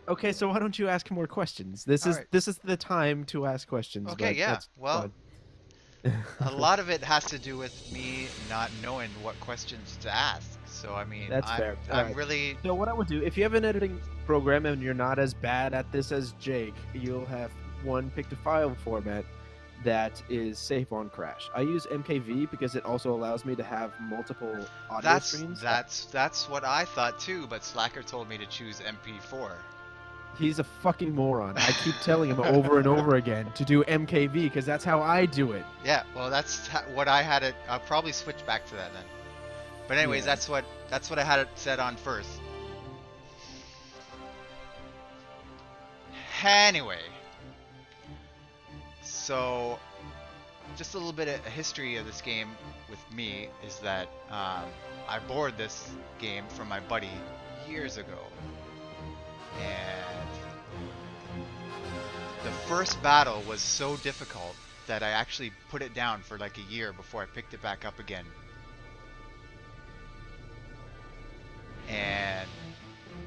Okay, so why don't you ask more questions? All right. This is the time to ask questions, Okay, but yeah. that's Well, fun. a lot of it has to do with me not knowing what questions to ask. So I mean, That's I'm fair. All I'm right. really So what I would do, if you have an editing program and you're not as bad at this as Jake, you'll have one pick to file format that is safe on Crash. I use MKV because it also allows me to have multiple audio that's streams. that's that's what I thought too, but Slacker told me to choose MP4. He's a fucking moron. I keep telling him over and over again to do MKV because that's how I do it. Yeah, well, what I had it. I'll probably switch back to that then. But anyways, Yeah. that's what I had it set on first. Anyway, so just a little bit of history of this game with me is that I borrowed this game from my buddy years ago, and the first battle was so difficult that I actually put it down for like a year before I picked it back up again. And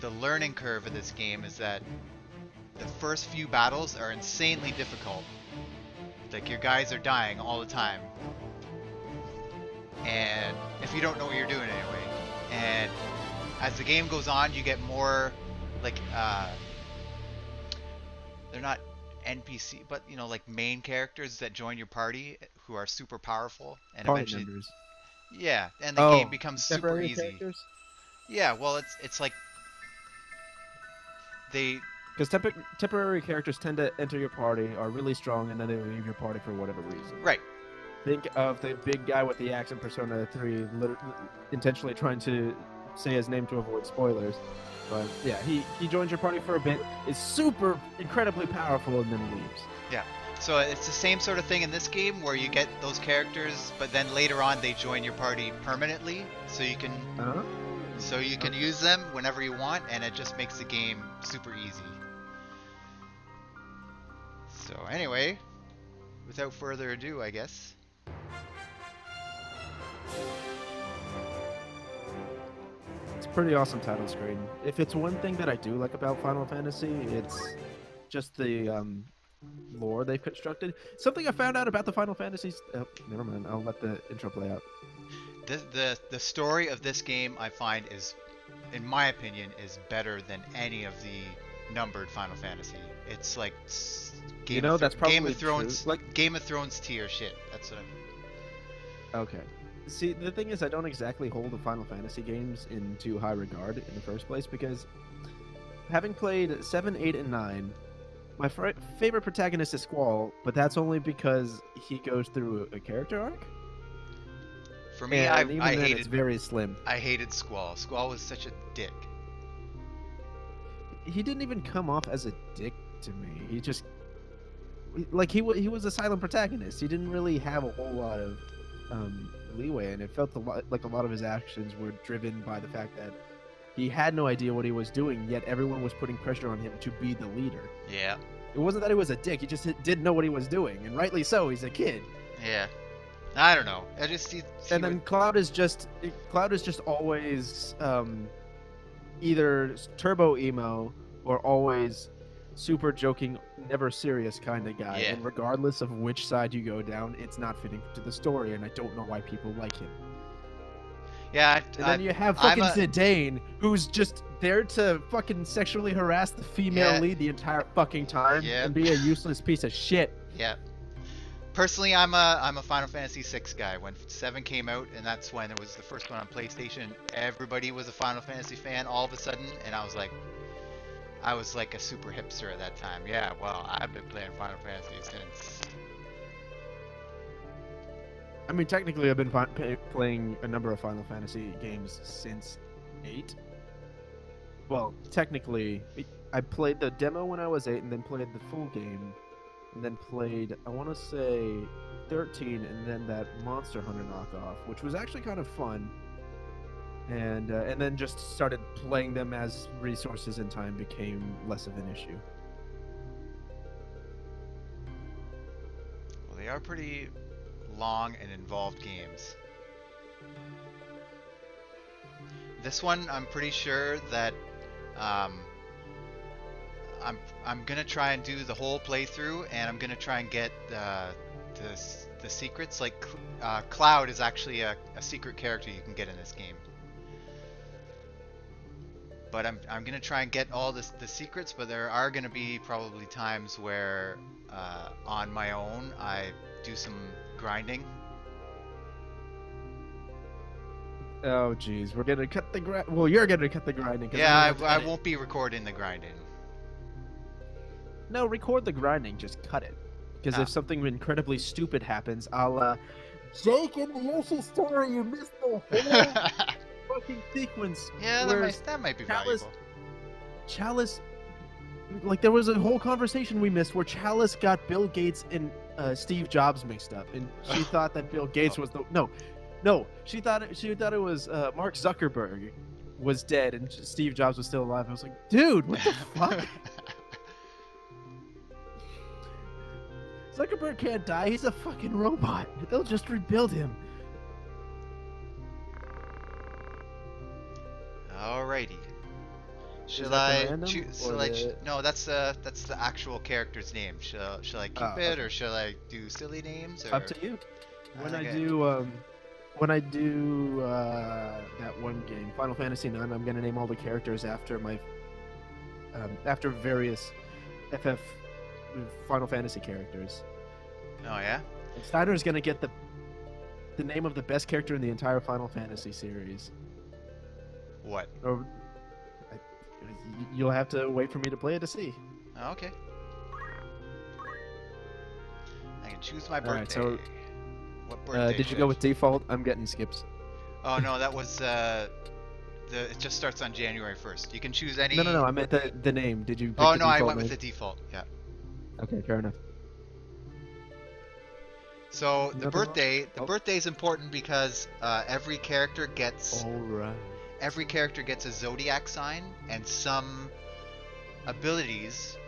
the learning curve of this game is that the first few battles are insanely difficult. Like your guys are dying all the time. And if you don't know what you're doing anyway. And as the game goes on, you get more like they're not NPC, but you know, like main characters that join your party who are super powerful and Party eventually members. yeah, and the game Oh, becomes super temporary easy. characters? Yeah, well it's like they Because temporary characters tend to enter your party, are really strong, and then they leave your party for whatever reason. right. Think of the big guy with the axe in Persona 3, intentionally trying to say his name to avoid spoilers. But yeah, he joins your party for a bit, is super incredibly powerful, and then leaves. Yeah. So it's the same sort of thing in this game where you get those characters, but then later on they join your party permanently, Uh-huh. so you can use them whenever you want, and it just makes the game super easy. So anyway, without further ado, I guess. It's a pretty awesome title screen. If it's one thing that I do like about Final Fantasy, it's just the lore they've constructed. Something I found out about the Final Fantasies. Oh, never mind. I'll let the intro play out. The story of this game I find is, in my opinion, is better than any of the numbered Final Fantasy. It's like You know, that's Game probably of Thrones, true. Like, Game of Thrones tier shit. That's what I'm. okay. See, the thing is, I don't exactly hold the Final Fantasy games in too high regard in the first place because having played 7, 8, and 9, my favorite protagonist is Squall, but that's only because he goes through a character arc, For me, and even I then, it's hated very slim. I hated Squall. Squall was such a dick. He didn't even come off as a dick to me. He just like he was a silent protagonist. He didn't really have a whole lot of leeway, and it felt like a lot of his actions were driven by the fact that he had no idea what he was doing, yet everyone was putting pressure on him to be the leader. Yeah, It wasn't that he was a dick; he just didn't know what he was doing, and rightly so. He's a kid. yeah. I don't know. I just And then Cloud is just always either turbo emo or always super joking, never serious kind of guy. Yeah. And regardless of which side you go down, it's not fitting to the story, and I don't know why people like him. yeah. And then you have I'm fucking Zidane, who's just there to fucking sexually harass the female Yeah. lead the entire fucking time Yeah. and be a useless piece of shit. Yeah. Personally, I'm a Final Fantasy VI guy. When 7 came out, and that's when it was the first one on PlayStation, everybody was a Final Fantasy fan all of a sudden, and I was like a super hipster at that time. Yeah, well, I've been playing Final Fantasy since. I mean, technically, I've been playing a number of Final Fantasy games since 8. Well, technically, I played the demo when I was 8, and then played the full game, and then played, I want to say, 13, and then that Monster Hunter knockoff, which was actually kind of fun. And then just started playing them as resources and time became less of an issue. Well, they are pretty long and involved games. This one, I'm pretty sure that I'm gonna try and do the whole playthrough, and I'm gonna try and get the secrets. Like Cloud is actually a secret character you can get in this game. But I'm gonna try and get all the secrets. But there are gonna be probably times where on my own I do some grinding. Oh jeez, we're gonna cut the grind. Well, you're gonna cut the grinding. Yeah, I won't be recording the grinding. No, record the grinding. Just cut it. Because if something incredibly stupid happens, I'll Jake in the Yoshi story, you missed the whole fucking sequence. Yeah, that might be valuable. Chalice, like there was a whole conversation we missed where Chalice got Bill Gates and Steve Jobs mixed up, and she thought that Bill Gates was the no, she thought it was Mark Zuckerberg was dead and Steve Jobs was still alive. I was like, dude, what the fuck? Zuckerberg can't die. He's a fucking robot. They'll just rebuild him. Alrighty. Should No, that's the actual character's name. Shall I keep it, or shall I do silly names? Or... Up to you. When I do that one game, Final Fantasy IX, I'm gonna name all the characters after my after various FF Final Fantasy characters. Oh yeah. And Steiner's gonna get the name of the best character in the entire Final Fantasy series. What? Or, you'll have to wait for me to play it to see. Oh, okay. I can choose my birthday. Alright, so what birthday? Did you go with default? I'm getting skips. Oh no, that was it just starts on January 1st. You can choose any. No. I meant the name. Did you? Pick Oh the no, I default went name? with the default. Yeah. Okay, fair enough. So the birthday is important because every character gets a zodiac sign, and some abilities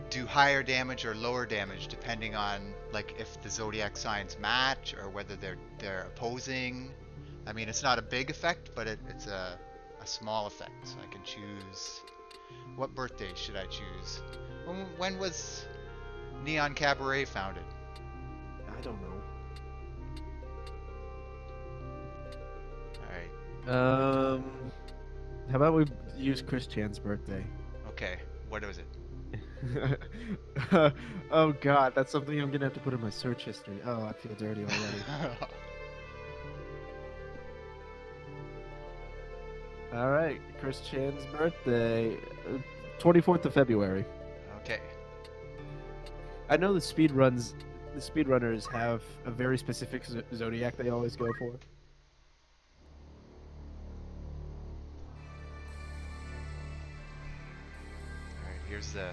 do higher damage or lower damage depending on like if the zodiac signs match or whether they're opposing. I mean, it's not a big effect, but it's a small effect. So I can choose what birthday should I choose. When was Neon Cabaret founded? I don't know. All right. How about we use Chris Chan's birthday? Okay. What was it? Oh god, that's something I'm gonna have to put in my search history. Oh, I feel dirty already. Alright, Chris Chan's birthday, 24th of February. Okay. I know the speedrunners have a very specific zodiac they always go for. Alright, here's the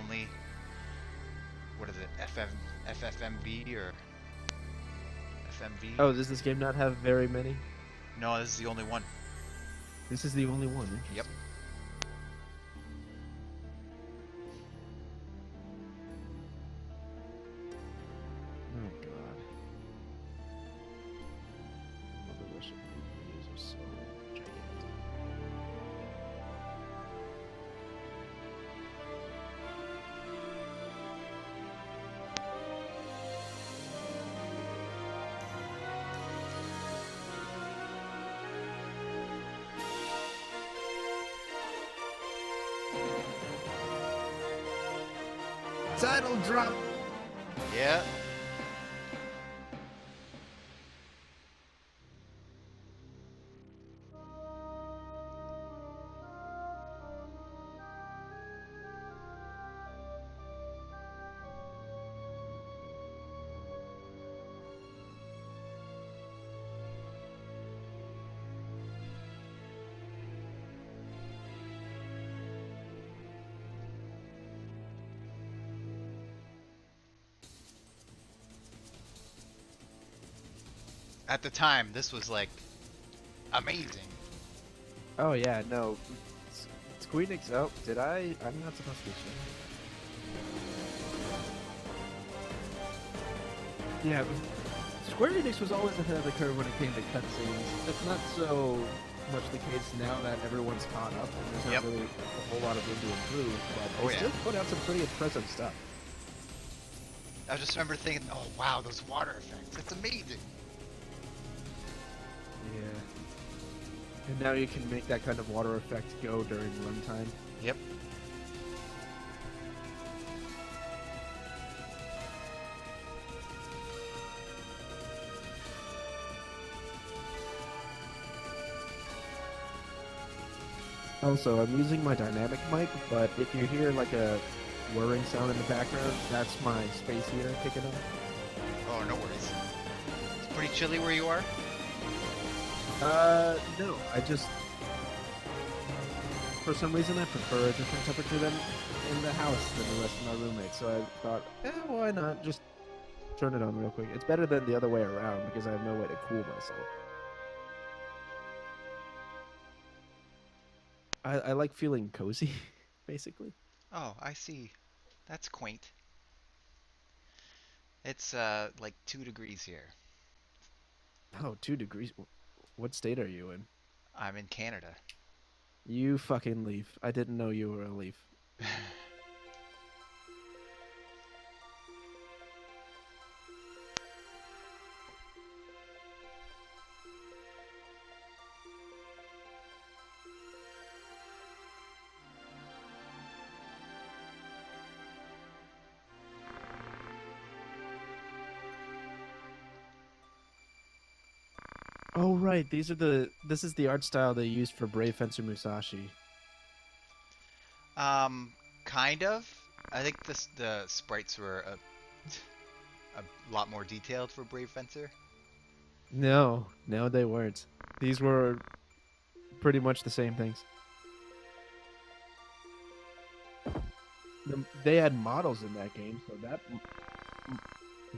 only, what is it, FFMV or FMV? Oh, does this game not have very many? No, this is the only one. This is the only one. Yep. Oh god. Mother Russia videos are so gigantic. Title drop. Yeah. At the time, this was like amazing. Oh yeah, no. Square Enix. Oh, did I? I'm not supposed to share. Yeah, Square Enix was always ahead of the curve when it came to cutscenes. It's not so much the case now that everyone's caught up and there's Yep. not really a whole lot of room to improve, but Oh, they yeah. still put out some pretty impressive stuff. I just remember thinking, oh wow, those water effects, it's amazing. Yeah. And now you can make that kind of water effect go during runtime. Yep. Also, I'm using my dynamic mic, but if you hear like a whirring sound in the background, that's my space heater kicking on. Oh, no worries. It's pretty chilly where you are? No, I just... For some reason, I prefer a different temperature than in the house than the rest of my roommates, so I thought, why not just turn it on real quick. It's better than the other way around, because I have no way to cool myself. I like feeling cozy, basically. Oh, I see. That's quaint. It's like 2 degrees here. Oh, 2 degrees. What state are you in? I'm in Canada. You fucking leaf. I didn't know you were a leaf. Oh right, this is the art style they used for Brave Fencer Musashi. Kind of. I think the sprites were a lot more detailed for Brave Fencer. No, they weren't. These were pretty much the same things. They had models in that game, so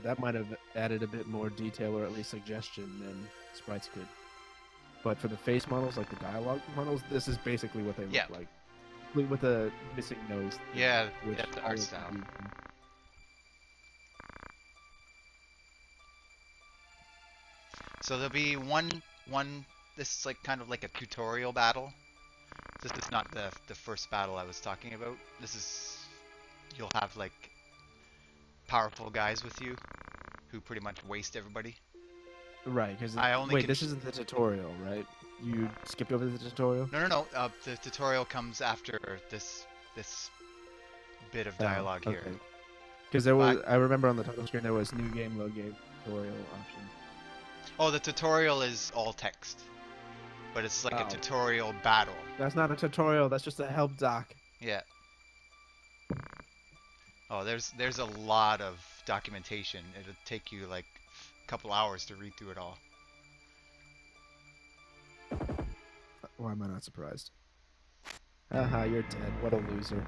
that might have added a bit more detail or at least suggestion than sprites could. But for the face models, like the dialogue models, this is basically what they look like. With a missing nose. Yeah, that's the art style. So there'll be one. This is like kind of like a tutorial battle. This is not the first battle I was talking about. This is, you'll have like powerful guys with you who pretty much waste everybody. Right, because this isn't the tutorial, right? You skipped over the tutorial? No. The tutorial comes after this bit of dialogue here. Because I remember on the title screen there was new game, load game, tutorial options. Oh, the tutorial is all text, but it's like a tutorial battle. That's not a tutorial. That's just a help doc. Yeah. Oh, there's a lot of documentation. It'll take you like a couple hours to read through it all. Why am I not surprised? Haha, you're dead. What a loser.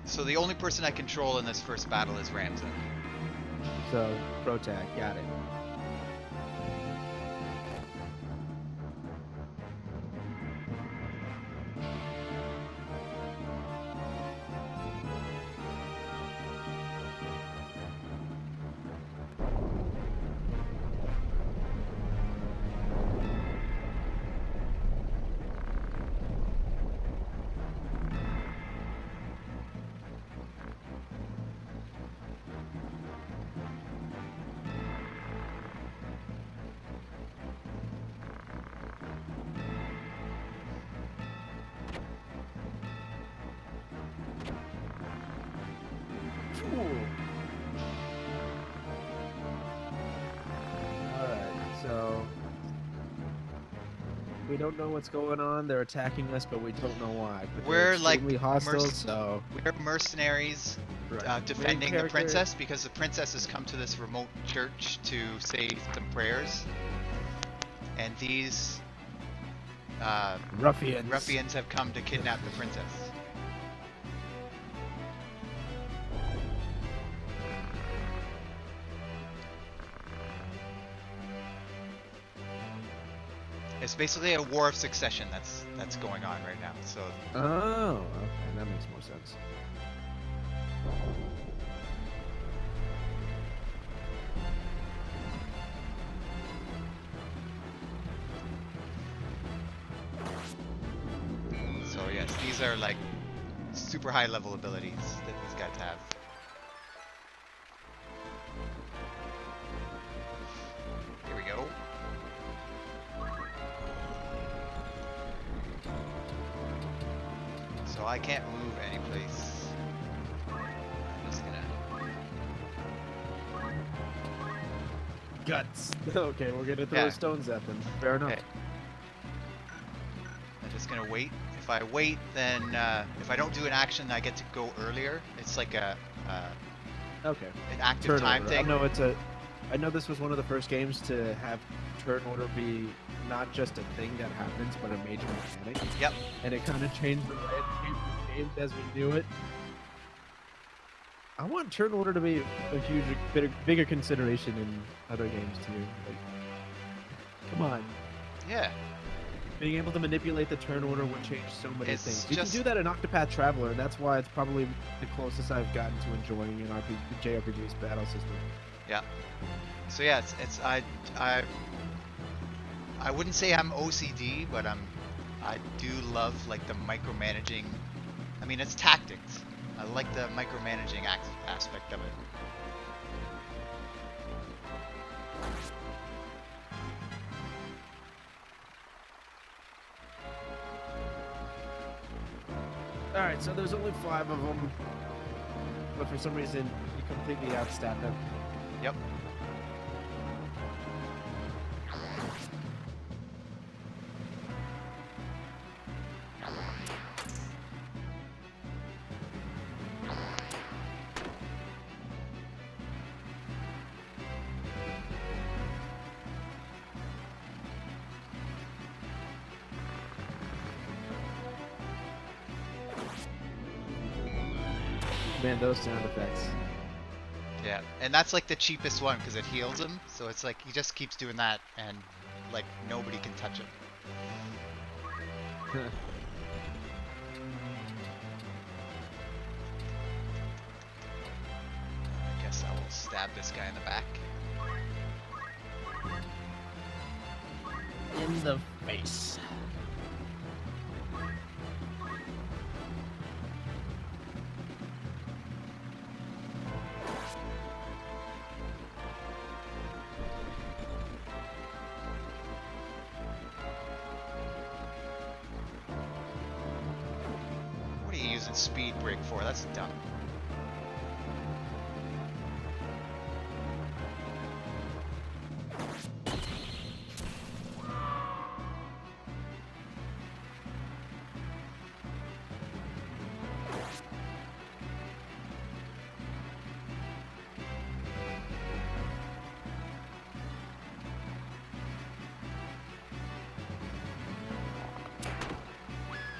So the only person I control in this first battle is Ramza. So, pro tag, got it. We don't know what's going on. They're attacking us, but we don't know why. But we're like hostile, so we're mercenaries defending the princess because the princess has come to this remote church to say some prayers, and these ruffians have come to kidnap the princess. It's basically a war of succession that's going on right now. So. Oh, okay, that makes more sense. So yes, these are like super high level abilities that these guys have. Here we go. So I can't move any place. I'm just gonna... Guts. Okay, we're gonna throw stones at them. Fair enough. Okay. I'm just gonna wait. If I wait, then if I don't do an action, I get to go earlier. It's like a okay. an active time thing. I know this was one of the first games to have turn order be not just a thing that happens, but a major mechanic. Yep. And it kind of changed the landscape of games as we knew it. I want turn order to be a huge, bigger consideration in other games too. Like, come on. Yeah. Being able to manipulate the turn order would change so many It's things. You just- can do that in Octopath Traveler, and that's why it's probably the closest I've gotten to enjoying an JRPG's battle system. Yeah. So yeah, it's I wouldn't say I'm OCD, but I do love like the micromanaging. I mean, it's tactics. I like the micromanaging aspect of it. Alright, so there's only 5 of them, but for some reason, you completely outstat them. Yep. Man, those sound effects. Yeah, and that's like the cheapest one because it heals him. So it's like he just keeps doing that, and like nobody can touch him. I guess I will stab this guy in the back. In the face. What are you using speed break for? That's dumb.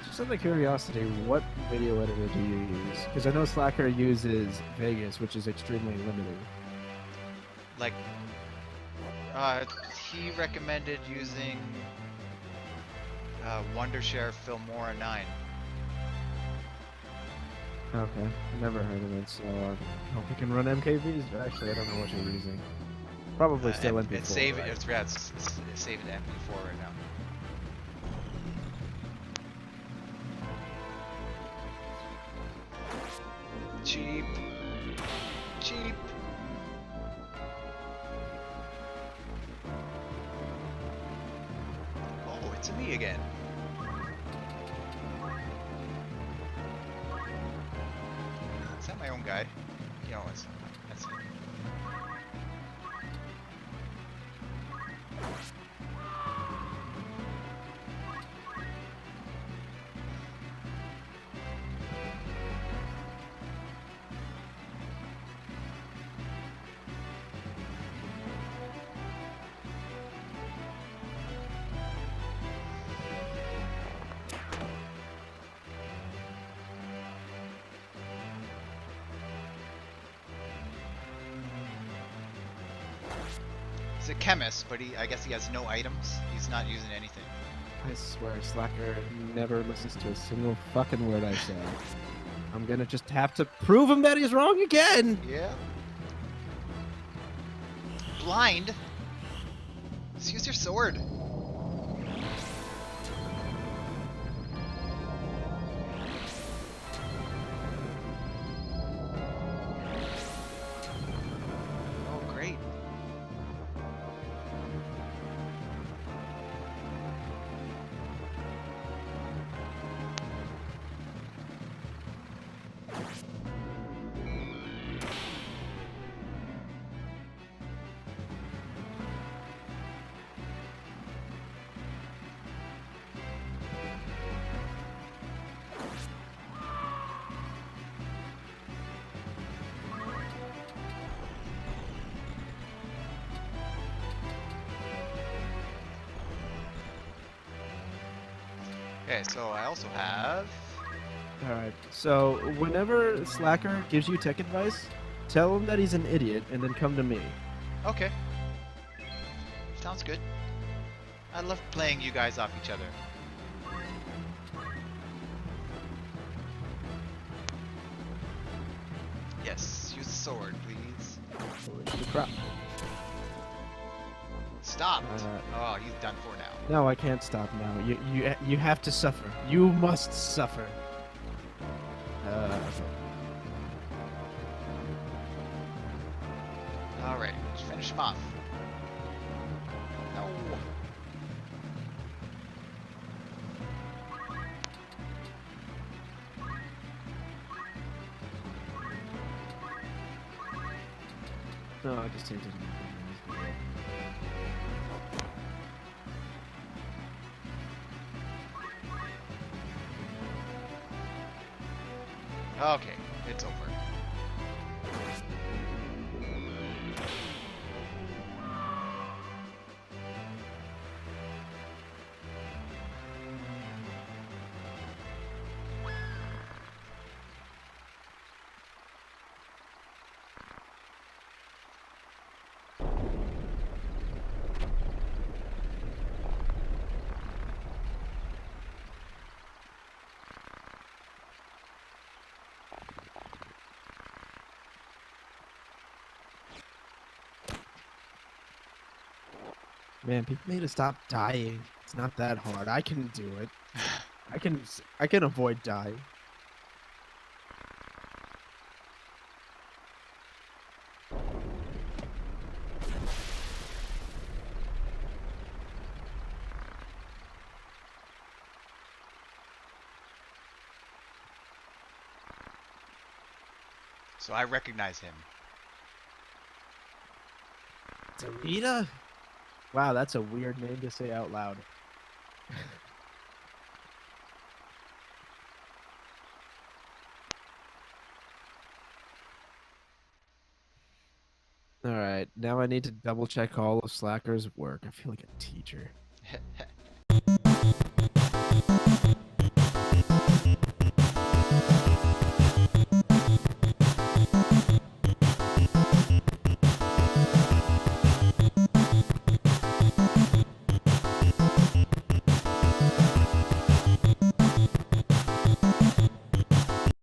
Just out of curiosity, what video editor do you use? Because I know Slacker uses Vegas, which is extremely limited. Like, he recommended using Wondershare Filmora 9. Okay, never heard of it, so I hope you can run MKVs. Actually, I don't know what you're using. Probably still MP4. It's saving. Right? It's saving to MP4 right now. Cheap. Cheap. Oh, it's me again. Is that my own guy? You know, that's it. He's a chemist, but I guess he has no items. He's not using anything. I swear, Slacker never listens to a single fucking word I say. I'm gonna just have to prove him that he's wrong again! Yeah. Blind? Just use your sword. Oh, great. Okay, so I also have... Alright, so whenever Slacker gives you tech advice, tell him that he's an idiot and then come to me. Okay. Sounds good. I love playing you guys off each other. Yes, use the sword, please. The crap. Stop! Oh, he's done for now. No, I can't stop now. You have to suffer. You must suffer. Okay. Alright, let's finish him off. No. No, I just changed it. Okay, it's over. Man, people need to stop dying. It's not that hard. I can do it. I can avoid dying. So I recognize him. Dorita? Wow, that's a weird name to say out loud. Alright, now I need to double check all of Slacker's work. I feel like a teacher.